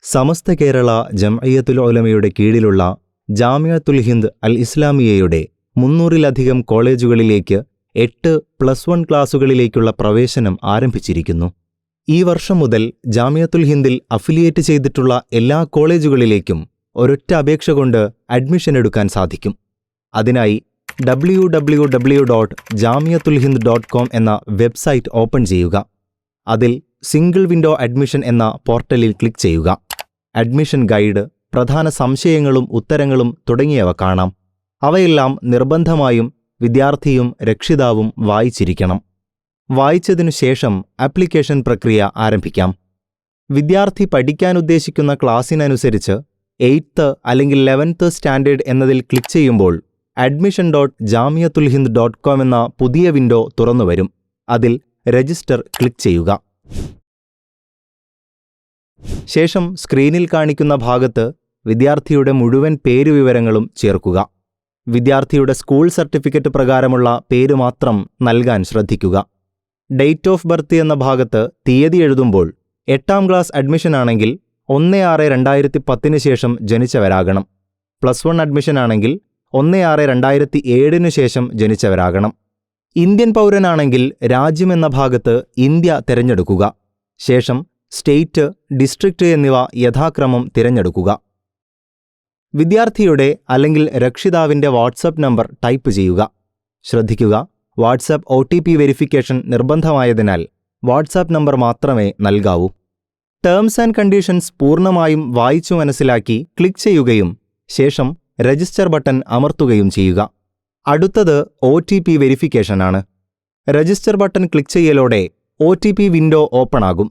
സമസ്ത കേരള ജംഇയ്യത്തുൽ ഉലമയുടെ കീഴിലുള്ള ജാമിഅത്തുൽ ഹിന്ദ് അൽ ഇസ്ലാമിയയുടെ 300-ലധികം കോളേജുകളിലേക്ക് 8+1 ക്ലാസുകളിലേക്കുള്ള പ്രവേശനം ആരംഭിച്ചിരിക്കുന്നു. ഈ വർഷം മുതൽ ജാമിഅത്തുൽ ഹിന്ദിൽ അഫിലിയേറ്റ് ചെയ്തിട്ടുള്ള എല്ലാ കോളേജുകളിലേക്കും ഒരൊറ്റ അപേക്ഷ കൊണ്ട് അഡ്മിഷൻ എടുക്കാൻ സാധിക്കും. അതിനായി www.jamiatulhind.com എന്ന വെബ്സൈറ്റ് ഓപ്പൺ ചെയ്യുക. അതിൽ സിംഗിൾ വിൻഡോ അഡ്മിഷൻ എന്ന പോർട്ടലിൽ ക്ലിക്ക് ചെയ്യുക. അഡ്മിഷൻ ഗൈഡ്, പ്രധാന സംശയങ്ങളും ഉത്തരങ്ങളും തുടങ്ങിയവ കാണാം. അവയെല്ലാം നിർബന്ധമായും വിദ്യാർത്ഥിയും രക്ഷിതാവും വായിച്ചിരിക്കണം. വായിച്ചതിനു ശേഷം ആപ്ലിക്കേഷൻ പ്രക്രിയ ആരംഭിക്കാം. വിദ്യാർത്ഥി പഠിക്കാനുദ്ദേശിക്കുന്ന ക്ലാസ്സിനനുസരിച്ച് 8th അല്ലെങ്കിൽ 11th സ്റ്റാൻഡേർഡ് എന്നതിൽ ക്ലിക്ക് ചെയ്യുമ്പോൾ admission.jamiatulhind.com എന്ന പുതിയ വിൻഡോ തുറന്നുവരും. അതിൽ രജിസ്റ്റർ ക്ലിക്ക് ചെയ്യുക. ശേഷം സ്ക്രീനിൽ കാണിക്കുന്ന ഭാഗത്ത് വിദ്യാർത്ഥിയുടെ മുഴുവൻ പേരുവിവരങ്ങളും ചേർക്കുക. വിദ്യാർത്ഥിയുടെ സ്കൂൾ സർട്ടിഫിക്കറ്റ് പ്രകാരമുള്ള പേര് മാത്രം നൽകാൻ ശ്രദ്ധിക്കുക. ഡേറ്റ് ഓഫ് ബർത്ത് എന്ന ഭാഗത്ത് തീയതി എഴുതുമ്പോൾ 8ാം ക്ലാസ് അഡ്മിഷനാണെങ്കിൽ 1/6/2010 ശേഷം ജനിച്ചവരാകണം. +1 അഡ്മിഷനാണെങ്കിൽ 1/6/2007 ശേഷം ജനിച്ചവരാകണം. ഇന്ത്യൻ പൗരനാണെങ്കിൽ രാജ്യമെന്ന ഭാഗത്ത് ഇന്ത്യ തിരഞ്ഞെടുക്കുക. ശേഷം സ്റ്റേറ്റ്, ഡിസ്ട്രിക്റ്റ് എന്നിവ യഥാക്രമം തിരഞ്ഞെടുക്കുക. വിദ്യാർത്ഥിയുടെ അല്ലെങ്കിൽ രക്ഷിതാവിൻ്റെ വാട്സപ്പ് നമ്പർ ടൈപ്പ് ചെയ്യുക. ശ്രദ്ധിക്കുക, വാട്സാപ്പ് OTP വെരിഫിക്കേഷൻ നിർബന്ധമായതിനാൽ വാട്സാപ്പ് നമ്പർ മാത്രമേ നൽകാവൂ. ടേംസ് ആൻഡ് കണ്ടീഷൻസ് പൂർണ്ണമായും വായിച്ചു മനസ്സിലാക്കി ക്ലിക്ക് ചെയ്യുകയും ശേഷം രജിസ്റ്റർ ബട്ടൺ അമർത്തുകയും ചെയ്യുക. അടുത്തത് OTP വെരിഫിക്കേഷനാണ്. രജിസ്റ്റർ ബട്ടൺ ക്ലിക്ക് ചെയ്യലോടെ OTP വിൻഡോ ഓപ്പൺ ആകും.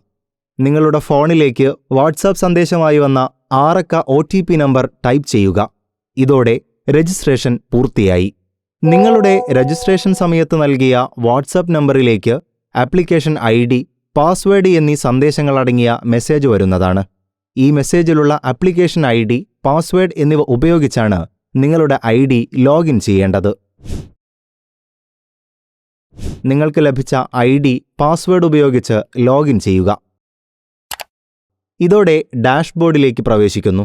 നിങ്ങളുടെ ഫോണിലേക്ക് വാട്സാപ്പ് സന്ദേശമായി വന്ന 6 അക്ക OTP നമ്പർ ടൈപ്പ് ചെയ്യുക. ഇതോടെ രജിസ്ട്രേഷൻ പൂർത്തിയായി. നിങ്ങളുടെ രജിസ്ട്രേഷൻ സമയത്ത് നൽകിയ വാട്സാപ്പ് നമ്പറിലേക്ക് ആപ്ലിക്കേഷൻ ID, പാസ്വേഡ് എന്നീ സന്ദേശങ്ങളടങ്ങിയ മെസ്സേജ് വരുന്നതാണ്. ഈ മെസ്സേജിലുള്ള ആപ്ലിക്കേഷൻ ID, പാസ്വേഡ് എന്നിവ ഉപയോഗിച്ചാണ് നിങ്ങളുടെ ID ലോഗിൻ ചെയ്യേണ്ടത്. നിങ്ങൾക്ക് ലഭിച്ച ID, പാസ്വേഡ് ഉപയോഗിച്ച് ലോഗിൻ ചെയ്യുക. ഇതോടെ ഡാഷ്ബോർഡിലേക്ക് പ്രവേശിക്കുന്നു.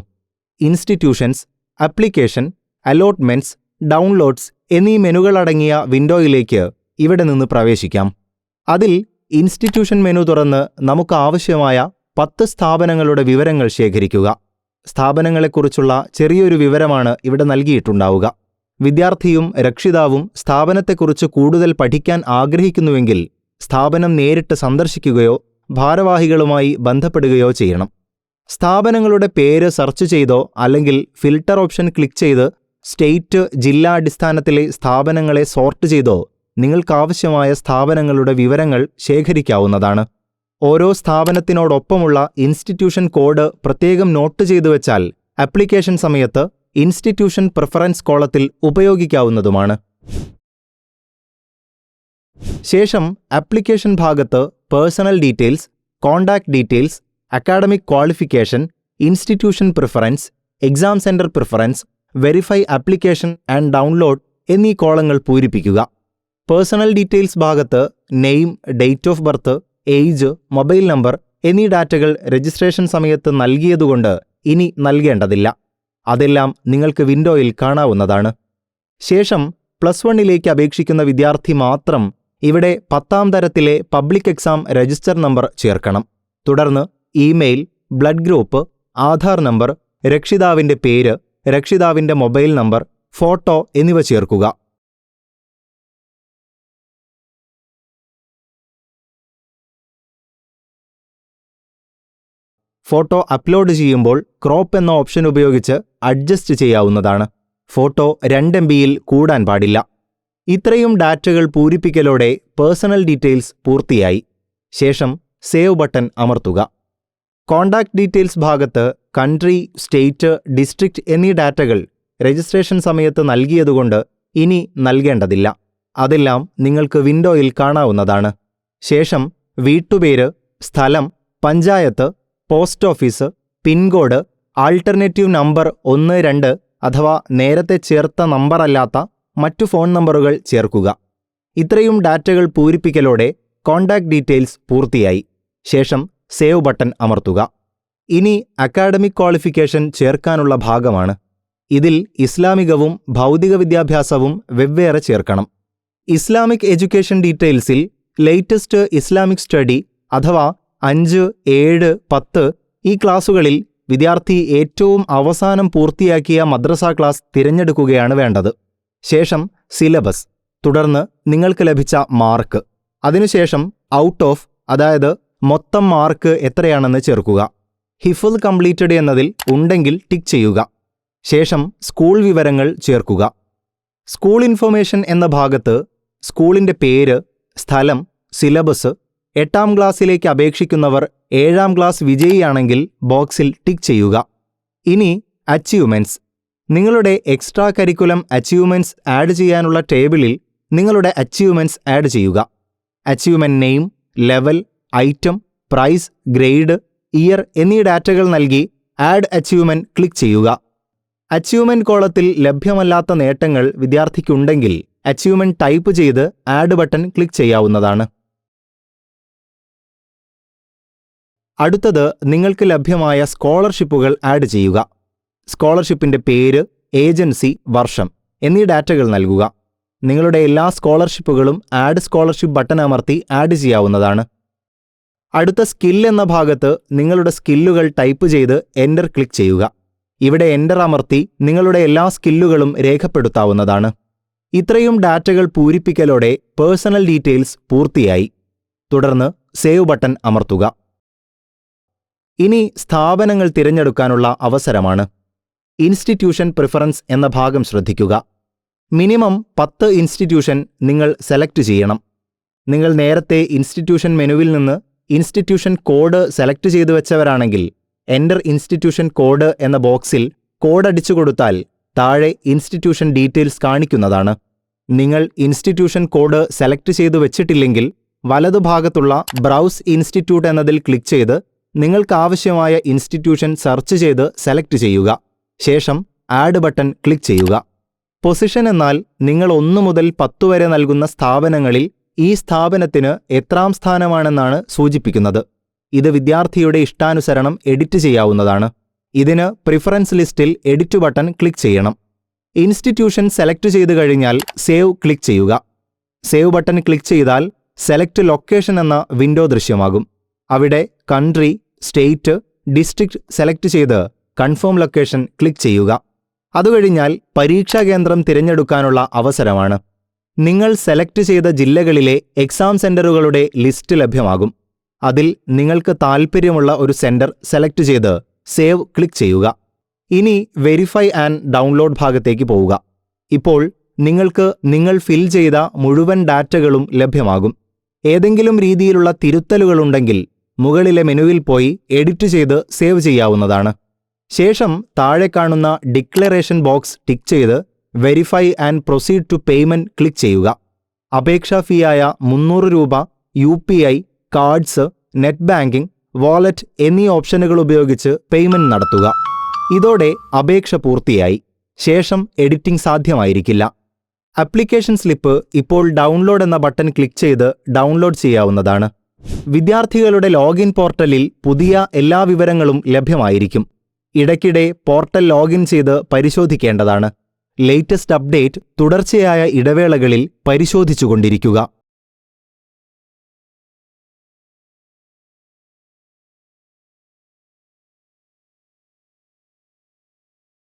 ഇൻസ്റ്റിറ്റ്യൂഷൻസ്, ആപ്ലിക്കേഷൻ, അലോട്ട്മെന്റ്സ്, ഡൗൺലോഡ്സ് എന്നീ മെനുകളടങ്ങിയ വിൻഡോയിലേക്ക് ഇവിടെ നിന്ന് പ്രവേശിക്കാം. അതിൽ ഇൻസ്റ്റിറ്റ്യൂഷൻ മെനു തുറന്ന് നമുക്ക് ആവശ്യമായ 10 സ്ഥാപനങ്ങളുടെ വിവരങ്ങൾ ശേഖരിക്കുക. സ്ഥാപനങ്ങളെക്കുറിച്ചുള്ള ചെറിയൊരു വിവരമാണ് ഇവിടെ നൽകിയിട്ടുണ്ടാവുക. വിദ്യാർത്ഥിയും രക്ഷിതാവും സ്ഥാപനത്തെക്കുറിച്ച് കൂടുതൽ പഠിക്കാൻ ആഗ്രഹിക്കുന്നുവെങ്കിൽ സ്ഥാപനം നേരിട്ട് സന്ദർശിക്കുകയോ ഭാരവാഹികളുമായി ബന്ധപ്പെടുകയോ ചെയ്യണം. സ്ഥാപനങ്ങളുടെ പേര് സെർച്ച് ചെയ്തോ അല്ലെങ്കിൽ ഫിൽട്ടർ ഓപ്ഷൻ ക്ലിക്ക് ചെയ്ത് സ്റ്റേറ്റ്, ജില്ലാ അടിസ്ഥാനത്തിലെ സ്ഥാപനങ്ങളെ സോർട്ട് ചെയ്തോ നിങ്ങൾക്കാവശ്യമായ സ്ഥാപനങ്ങളുടെ വിവരങ്ങൾ ശേഖരിക്കാവുന്നതാണ്. ഓരോ സ്ഥാപനത്തിനോടൊപ്പമുള്ള ഇൻസ്റ്റിറ്റ്യൂഷൻ കോഡ് പ്രത്യേകം നോട്ട് ചെയ്തു വെച്ചാൽ ആപ്ലിക്കേഷൻ സമയത്ത് ഇൻസ്റ്റിറ്റ്യൂഷൻ പ്രിഫറൻസ് കോളത്തിൽ ഉപയോഗിക്കാവുന്നതുമാണ്. ശേഷം ആപ്ലിക്കേഷൻ ഭാഗത്ത് personal details, contact details, academic qualification, institution preference, exam centre preference, verify application and download എന്നീ കോളങ്ങൾ പൂരിപ്പിക്കുക. പേഴ്സണൽ ഡീറ്റെയിൽസ് ഭാഗത്ത് name, date of birth, age, mobile number എന്നീ ഡാറ്റകൾ രജിസ്ട്രേഷൻ സമയത്ത് നൽകിയതുകൊണ്ട് ഇനി നൽകേണ്ടതില്ല. അതെല്ലാം നിങ്ങൾക്ക് വിൻഡോയിൽ കാണാവുന്നതാണ്. ശേഷം +1ലേക്ക് അപേക്ഷിക്കുന്ന വിദ്യാർത്ഥി മാത്രം ഇവിടെ 10ാം തരത്തിലെ പബ്ലിക് എക്സാം രജിസ്റ്റർ നമ്പർ ചേർക്കണം. തുടർന്ന് email, blood group, Aadhaar number, രക്ഷിതാവിൻ്റെ പേര്, രക്ഷിതാവിൻ്റെ മൊബൈൽ നമ്പർ, ഫോട്ടോ എന്നിവ ചേർക്കുക. ഫോട്ടോ അപ്ലോഡ് ചെയ്യുമ്പോൾ ക്രോപ്പ് എന്ന ഓപ്ഷൻ ഉപയോഗിച്ച് അഡ്ജസ്റ്റ് ചെയ്യാവുന്നതാണ്. ഫോട്ടോ 2 MBയിൽ കൂടാൻ പാടില്ല. ഇത്രയും ഡാറ്റകൾ പൂരിപ്പിക്കലോടെ പേഴ്സണൽ ഡീറ്റെയിൽസ് പൂർത്തിയായി. ശേഷം സേവ് ബട്ടൺ അമർത്തുക. കോണ്ടാക്ട് ഡീറ്റെയിൽസ് ഭാഗത്ത് കൺട്രി, സ്റ്റേറ്റ്, ഡിസ്ട്രിക്റ്റ് എന്നീ ഡാറ്റകൾ രജിസ്ട്രേഷൻ സമയത്ത് നൽകിയതുകൊണ്ട് ഇനി നൽകേണ്ടതില്ല. അതെല്ലാം നിങ്ങൾക്ക് വിൻഡോയിൽ കാണാവുന്നതാണ്. ശേഷം വീട്ടുപേര്, സ്ഥലം, panchayat, post office, pincode, alternative number 12 അഥവാ നേരത്തെ ചേർത്ത നമ്പറല്ലാത്ത മറ്റു ഫോൺ നമ്പറുകൾ ചേർക്കുക. ഇത്രയും ഡാറ്റകൾ പൂരിപ്പിക്കലോടെ കോണ്ടാക്ട് ഡീറ്റെയിൽസ് പൂർത്തിയായി. ശേഷം സേവ് ബട്ടൺ അമർത്തുക. ഇനി അക്കാഡമിക് ക്വാളിഫിക്കേഷൻ ചേർക്കാനുള്ള ഭാഗമാണ്. ഇതിൽ ഇസ്ലാമികവും ഭൗതിക വിദ്യാഭ്യാസവും വെവ്വേറെ ചേർക്കണം. ഇസ്ലാമിക് എഡ്യൂക്കേഷൻ ഡീറ്റെയിൽസിൽ ലേറ്റസ്റ്റ് ഇസ്ലാമിക് സ്റ്റഡി അഥവാ 5, 7, 10 ഈ ക്ലാസുകളിൽ വിദ്യാർത്ഥി ഏറ്റവും അവസാനം പൂർത്തിയാക്കിയ മദ്രസ ക്ലാസ് തിരഞ്ഞെടുക്കുകയാണ് വേണ്ടത്. ശേഷം സിലബസ്, തുടർന്ന് നിങ്ങൾക്ക് ലഭിച്ച മാർക്ക്, അതിനുശേഷം ഔട്ട് ഓഫ്, അതായത് മൊത്തം മാർക്ക് എത്രയാണെന്ന് ചേർക്കുക. ഹിഫ്ള് കംപ്ലീറ്റഡ് എന്നതിൽ ഉണ്ടെങ്കിൽ ടിക്ക് ചെയ്യുക. ശേഷം സ്കൂൾ വിവരങ്ങൾ ചേർക്കുക. സ്കൂൾ ഇൻഫർമേഷൻ എന്ന ഭാഗത്ത് സ്കൂളിൻ്റെ പേര്, സ്ഥലം, സിലബസ്, 8ാം ക്ലാസ്സിലേക്ക് അപേക്ഷിക്കുന്നവർ 7ാം ക്ലാസ് വിജയിയാണെങ്കിൽ ബോക്സിൽ ടിക്ക് ചെയ്യുക. ഇനി അച്ചീവ്മെൻറ്റ്സ്. നിങ്ങളുടെ എക്സ്ട്രാ കരിക്കുലം അച്ചീവ്മെൻറ്റ്സ് ആഡ് ചെയ്യാനുള്ള ടേബിളിൽ നിങ്ങളുടെ അച്ചീവ്മെൻറ്റ്സ് ആഡ് ചെയ്യുക. Achievement name, level, item, prize, grade, year എന്നീ ഡാറ്റകൾ നൽകി ആഡ് അച്ചീവ്മെൻറ്റ് ക്ലിക്ക് ചെയ്യുക. അച്ചീവ്മെൻറ്റ് കോളത്തിൽ ലഭ്യമല്ലാത്ത നേട്ടങ്ങൾ വിദ്യാർത്ഥിക്കുണ്ടെങ്കിൽ അച്ചീവ്മെൻറ്റ് ടൈപ്പ് ചെയ്ത് ആഡ് ബട്ടൺ ക്ലിക്ക് ചെയ്യാവുന്നതാണ്. അടുത്തത് നിങ്ങൾക്ക് ലഭ്യമായ സ്കോളർഷിപ്പുകൾ ആഡ് ചെയ്യുക. സ്കോളർഷിപ്പിൻ്റെ പേര്, ഏജൻസി, വർഷം എന്നീ ഡാറ്റകൾ നൽകുക. നിങ്ങളുടെ എല്ലാ സ്കോളർഷിപ്പുകളും ആഡ് സ്കോളർഷിപ്പ് ബട്ടൺ അമർത്തി ആഡ് ചെയ്യാവുന്നതാണ്. അടുത്ത സ്കിൽ എന്ന ഭാഗത്ത് നിങ്ങളുടെ സ്കില്ലുകൾ ടൈപ്പ് ചെയ്ത് എൻ്റർ ക്ലിക്ക് ചെയ്യുക. ഇവിടെ എൻ്റർ അമർത്തി നിങ്ങളുടെ എല്ലാ സ്കില്ലുകളും രേഖപ്പെടുത്താവുന്നതാണ്. ഇത്രയും ഡാറ്റകൾ പൂരിപ്പിക്കലോടെ പേഴ്സണൽ ഡീറ്റെയിൽസ് പൂർത്തിയായി. തുടർന്ന് സേവ് ബട്ടൺ അമർത്തുക. ഇനി സ്ഥാപനങ്ങൾ തിരഞ്ഞെടുക്കാനുള്ള അവസരമാണ്. ഇൻസ്റ്റിറ്റ്യൂഷൻ പ്രിഫറൻസ് എന്ന ഭാഗം ശ്രദ്ധിക്കുക. മിനിമം 10 ഇൻസ്റ്റിറ്റ്യൂഷൻ നിങ്ങൾ സെലക്ട് ചെയ്യണം. നിങ്ങൾ നേരത്തെ ഇൻസ്റ്റിറ്റ്യൂഷൻ മെനുവിൽ നിന്ന് ഇൻസ്റ്റിറ്റ്യൂഷൻ കോഡ് സെലക്ട് ചെയ്തു വെച്ചവരാണെങ്കിൽ എൻ്റർ ഇൻസ്റ്റിറ്റ്യൂഷൻ കോഡ് എന്ന ബോക്സിൽ കോഡ് അടിച്ചു കൊടുത്താൽ താഴെ ഇൻസ്റ്റിറ്റ്യൂഷൻ ഡീറ്റെയിൽസ് കാണിക്കുന്നതാണ്. നിങ്ങൾ ഇൻസ്റ്റിറ്റ്യൂഷൻ കോഡ് സെലക്ട് ചെയ്തു വെച്ചിട്ടില്ലെങ്കിൽ വലതുഭാഗത്തുള്ള ബ്രൗസ് ഇൻസ്റ്റിറ്റ്യൂട്ട് എന്നതിൽ ക്ലിക്ക് ചെയ്ത് നിങ്ങൾക്കാവശ്യമായ ഇൻസ്റ്റിറ്റ്യൂഷൻ സെർച്ച് ചെയ്ത് സെലക്ട് ചെയ്യുക. ശേഷം ആഡ് ബട്ടൺ ക്ലിക്ക് ചെയ്യുക. പൊസിഷൻ എന്നാൽ നിങ്ങൾ 1 മുതൽ 10 വരെ നൽകുന്ന സ്ഥാപനങ്ങളിൽ ഈ സ്ഥാപനത്തിന് എത്രാം സ്ഥാനമാണെന്നാണ് സൂചിപ്പിക്കുന്നത്. ഇത് വിദ്യാർത്ഥിയുടെ ഇഷ്ടാനുസരണം എഡിറ്റ് ചെയ്യാവുന്നതാണ്. ഇതിന് പ്രിഫറൻസ് ലിസ്റ്റിൽ എഡിറ്റ് ബട്ടൺ ക്ലിക്ക് ചെയ്യണം. ഇൻസ്റ്റിറ്റ്യൂഷൻ സെലക്ട് ചെയ്തു കഴിഞ്ഞാൽ സേവ് ക്ലിക്ക് ചെയ്യുക. സേവ് ബട്ടൺ ക്ലിക്ക് ചെയ്താൽ സെലക്ട് ലൊക്കേഷൻ എന്ന വിൻഡോ ദൃശ്യമാകും. അവിടെ കൺട്രി, സ്റ്റേറ്റ്, ഡിസ്ട്രിക്ട് സെലക്ട് ചെയ്ത് കൺഫേം ലൊക്കേഷൻ ക്ലിക്ക് ചെയ്യുക. അതുകഴിഞ്ഞാൽ പരീക്ഷാ കേന്ദ്രം തിരഞ്ഞെടുക്കാനുള്ള അവസരമാണ്. നിങ്ങൾ സെലക്ട് ചെയ്ത ജില്ലകളിലെ എക്സാം സെന്ററുകളുടെ ലിസ്റ്റ് ലഭ്യമാകും. അതിൽ നിങ്ങൾക്ക് താൽപ്പര്യമുള്ള ഒരു സെന്റർ സെലക്ട് ചെയ്ത് സേവ് ക്ലിക്ക് ചെയ്യുക. ഇനി വെരിഫൈ ആൻഡ് ഡൗൺലോഡ് ഭാഗത്തേക്ക് പോവുക. ഇപ്പോൾ നിങ്ങൾക്ക് നിങ്ങൾ ഫിൽ ചെയ്ത മുഴുവൻ ഡാറ്റകളും ലഭ്യമാകും. ഏതെങ്കിലും രീതിയിലുള്ള തിരുത്തലുകളുണ്ടെങ്കിൽ മുകളിലെ മെനുവിൽ പോയി എഡിറ്റ് ചെയ്ത് സേവ് ചെയ്യാവുന്നതാണ്. ശേഷം താഴെ കാണുന്ന ഡിക്ലറേഷൻ ബോക്സ് ടിക്ക് ചെയ്ത് verify and proceed to payment click ചെയ്യുക. അപേക്ഷാ ഫീയായ 300 രൂപ UPI, cards, net banking, wallet എന്നീ ഓപ്ഷനുകൾ ഉപയോഗിച്ച് പേയ്മെന്റ് നടത്തുക. ഇതോടെ അപേക്ഷ പൂർത്തിയായി. ശേഷം എഡിറ്റിംഗ് സാധ്യമായിരിക്കില്ല. ആപ്ലിക്കേഷൻ സ്ലിപ്പ് ഇപ്പോൾ ഡൗൺലോഡ് എന്ന ബട്ടൺ ക്ലിക്ക് ചെയ്ത് ഡൗൺലോഡ് ചെയ്യാവുന്നതാണ്. വിദ്യാർത്ഥികളുടെ ലോഗിൻ പോർട്ടലിൽ പുതിയ എല്ലാ വിവരങ്ങളും ലഭ്യമായിരിക്കും. ഇടയ്ക്കിടെ പോർട്ടൽ ലോഗിൻ ചെയ്ത് പരിശോധിക്കേണ്ടതാണ്. ലേറ്റസ്റ്റ് അപ്ഡേറ്റ് തുടർച്ചയായ ഇടവേളകളിൽ പരിശോധിച്ചുകൊണ്ടിരിക്കുക.